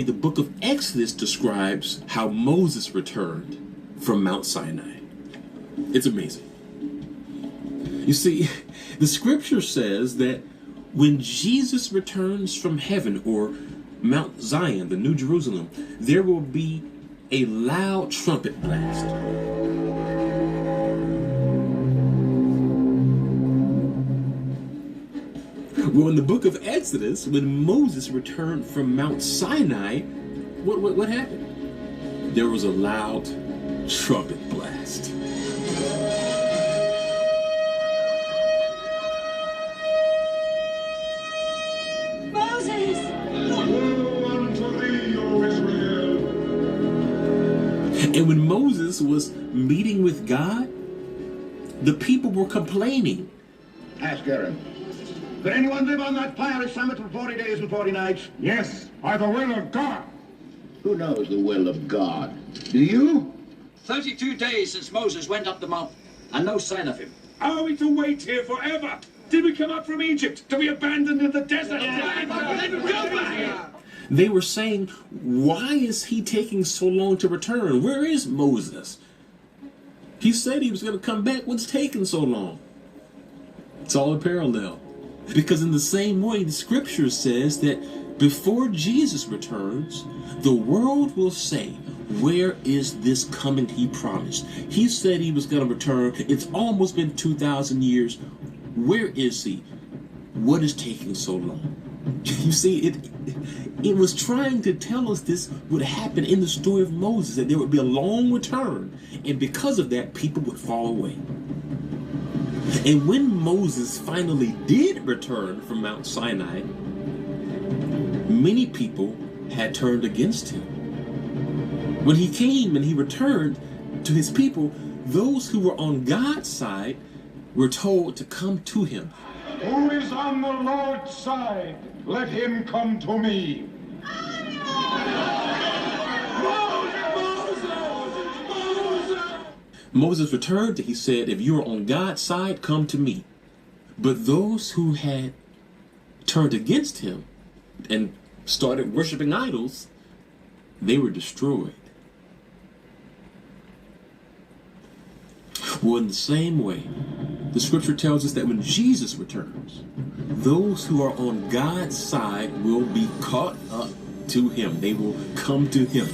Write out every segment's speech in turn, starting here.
The book of Exodus describes how Moses returned from Mount Sinai. It's amazing. You see, the scripture says that when Jesus returns from heaven, or Mount Zion, the New Jerusalem, there will be a loud trumpet blast. Well, in the book of Exodus, when Moses returned from Mount Sinai, what happened? There was a loud trumpet blast. Moses! Woe unto thee, O Israel! And when Moses was meeting with God, the people were complaining. Ask Aaron. Could anyone live on that fiery summit for 40 days and 40 nights? Yes, by the will of God. Who knows the will of God? Do you? 32 days since Moses went up the mountain, and no sign of him. Are we to wait here forever? Did we come up from Egypt to be abandoned in the desert? They were saying, why is he taking so long to return? Where is Moses? He said he was going to come back. What's taking so long? It's all a parallel. Because in the same way, the scripture says that before Jesus returns, the world will say, where is this coming he promised? He said he was going to return. It's almost been 2,000 years. Where is he? What is taking so long? You see, it was trying to tell us this would happen in the story of Moses, that there would be a long return. And because of that, people would fall away. And when Moses finally did return from Mount Sinai, many people had turned against him. When he came and he returned to his people, those who were on God's side were told to come to him. Who is on the Lord's side? Let him come to me. Moses returned and he said, if you are on God's side, come to me. But those who had turned against him and started worshiping idols, they were destroyed. Well, in the same way, the scripture tells us that when Jesus returns, those who are on God's side will be caught up to him. They will come to him.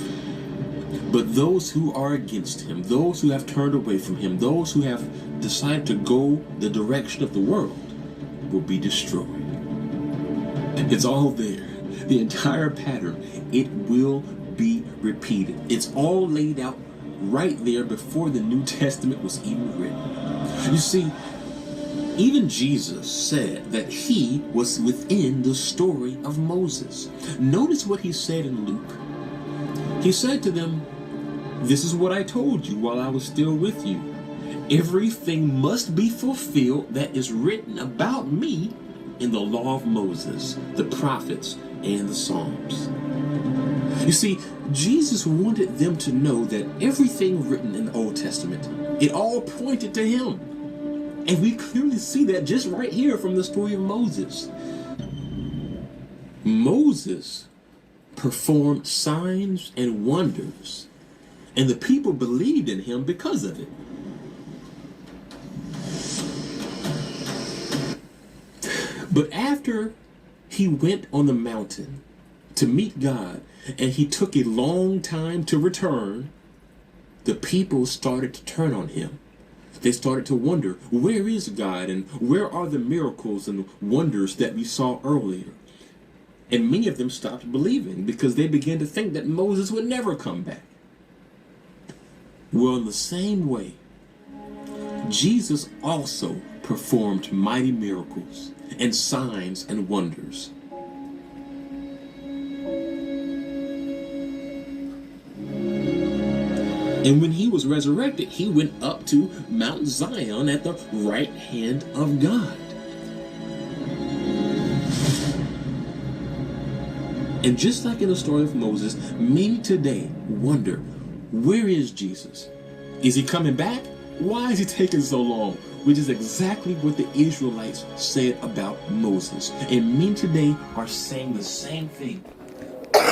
But those who are against him, those who have turned away from him, those who have decided to go the direction of the world, will be destroyed. It's all there. The entire pattern, it will be repeated. It's all laid out right there before the New Testament was even written. You see, even Jesus said that he was within the story of Moses. Notice what he said in Luke. He said to them, this is what I told you while I was still with you. Everything must be fulfilled that is written about me in the law of Moses, the prophets, and the Psalms. You see, Jesus wanted them to know that everything written in the Old Testament, it all pointed to him. And we clearly see that just right here from the story of Moses. Moses performed signs and wonders, and the people believed in him because of it. But after he went on the mountain to meet God, and he took a long time to return, the people started to turn on him. They started to wonder, where is God, and where are the miracles and wonders that we saw earlier? And many of them stopped believing because they began to think that Moses would never come back. Well, in the same way, Jesus also performed mighty miracles and signs and wonders. And when he was resurrected, he went up to Mount Zion at the right hand of God. And just like in the story of Moses, many today wonder, where is Jesus? Is he coming back? Why is he taking so long? Which is exactly what the Israelites said about Moses. And many today are saying the same thing